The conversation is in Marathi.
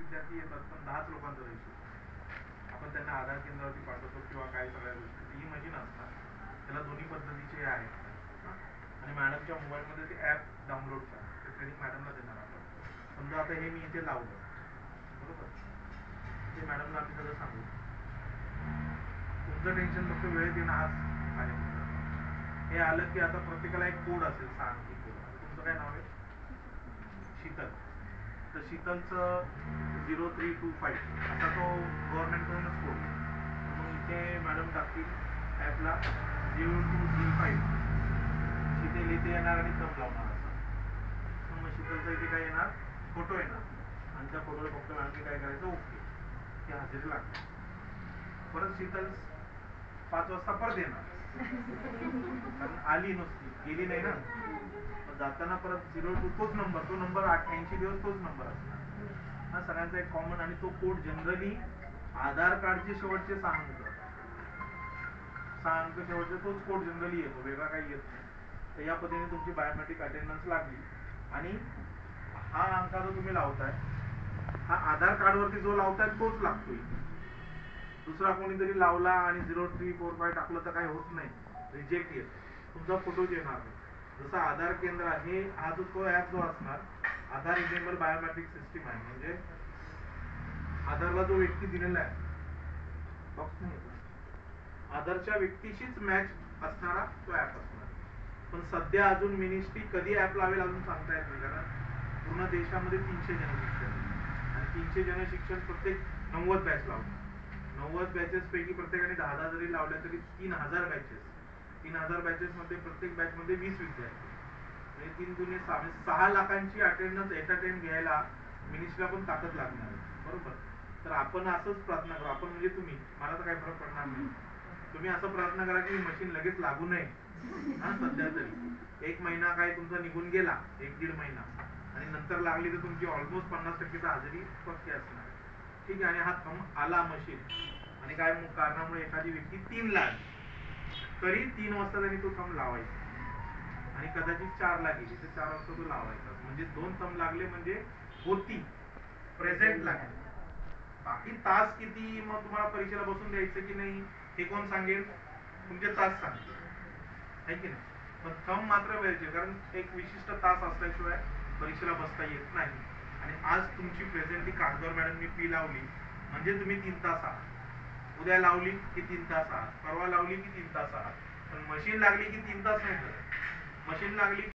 विद्यार्थी येतात पण 10च लोकांचा रेशो, आपण त्यांना आधार केंद्रावरती पाठवतो किंवा काय सगळ्या गोष्टी, ही मशीन असतात, त्याला दोन्ही पद्धतीचे आहेत. आणि मॅडमच्या मोबाईलमध्ये ते ॲप डाउनलोड करा, ते ट्रेनिंग मॅडमला देणार आपण. समजा आता हे मी इथे लावलं बरोबर, ते मॅडमला आम्ही सगळं सांगू. तुमचं टेन्शन फक्त वेळेत येणं हाच आहे. हे आलं की आता प्रत्येकाला एक कोड असेल, 6 अंकी कोड. आता तुमचं काय नाव आहे? शीतल. तर शीतलचं 0325 असा तो गव्हर्नमेंटकडूनच कोड. मग इथे मॅडम टाकतील ॲपला 0235. शीतल इथे येणार आणि थंब लावणार असं. मग शीतलचा इथे काय येणार, फोटो येणार आणि त्या फोटोला फक्त मॅडमने काय करायचं, ओके, की हजेरी लागते. परत शीतल 5 वाजता परत येणार, कारण आली नुसती, गेली नाही ना. जाताना परत 02 तोच नंबर, तो नंबर 80 दिवस तोच नंबर असणार हा सगळ्यांचा एक कॉमन. आणि तो कोड जनरली आधार कार्डचे शेवटचे 6 अंक, 6 अंक शेवटचे तोच कोड जनरली येतो, वेगळा काही येत नाही. तर या पद्धतीने तुमची बायोमेट्रिक अटेंडन्स लागली. आणि हा अंका जो तुम्ही लावताय, हा आधार कार्डवरती जो लावताय तोच लागतोय. दुसरा कोणीतरी लावला आणि 0345 टाकलं तर काही होत नाही, रिजेक्ट येत, तुमचा फोटोच येणार नाही. जसं आधार केंद्र आहे, हा जो तो ॲप जो असणार, आधार इनेबल बायोमेट्रिक सिस्टीम आहे, म्हणजे आधारला जो व्यक्ती दिलेला आहे, बॉक्स नाही, आधारच्या व्यक्तीशीच मॅच असणारा तो ॲप असणार. पण सध्या अजून मिनिस्ट्री कधी ॲप लावेल अजून सांगता येत नाही, कारण पूर्ण देशामध्ये 300 जनशिक्षण आणि 300 जनशिक्षण प्रत्येक 90 बॅच लावतात. 90 बॅचेस पैकी प्रत्येकाने 10 जरी लावल्या तरी 3000 बॅचेस, 3000 बॅचेस मध्ये प्रत्येक बॅच मध्ये 20 विद्यार्थी, म्हणजे 3 दुने 6 लाखांची अटेंडन्स एट अ टाइम घ्यायला मिनिस्ट्रीला पण ताकद लागणार आहे, बरोबर. तर आपण असंच प्रार्थना करू, आपण म्हणजे तुम्ही, मला तर काही फरक पडणार नाही, तुम्ही असं प्रार्थना करा की मशीन लगेच लागू नये. हा सध्या तरी 1 महिना काय तुमचा निघून गेला, 1-1.5 महिना, आणि नंतर लागली तर तुमची ऑलमोस्ट 50% हजेरी पक्की असणार. ठीक आहे. आणि हा थंब आला मशीन, आणि काय कारणामुळे एखादी व्यक्ती 3 ला आली, तरी 3 वाजता त्यांनी तो थंब लावायचा, आणि कदाचित 4 ला गेली तर 4 वाजता तो लावायचा. म्हणजे 2 थंब लागले म्हणजे होती, प्रेझेंट लागली. बाकी तास किती, मग तुम्हाला परीक्षेला बसून द्यायचं की नाही हे कोण सांगेल, तुमचे तास सांगतील, आहे की नाही. पण थंब मात्र वेळेचे, कारण एक विशिष्ट तास असल्याशिवाय परीक्षेला बसता येत नाही. आणि आज तुमची प्रेझेंटली कागदवर मॅडमनी पी लावली म्हणजे तुम्ही 3 तास आहात, उद्या लावली की 3 तास आहात, परवा लावली की 3 तास आहात. पण मशीन लागली की 3 तास नाही, मशीन लागली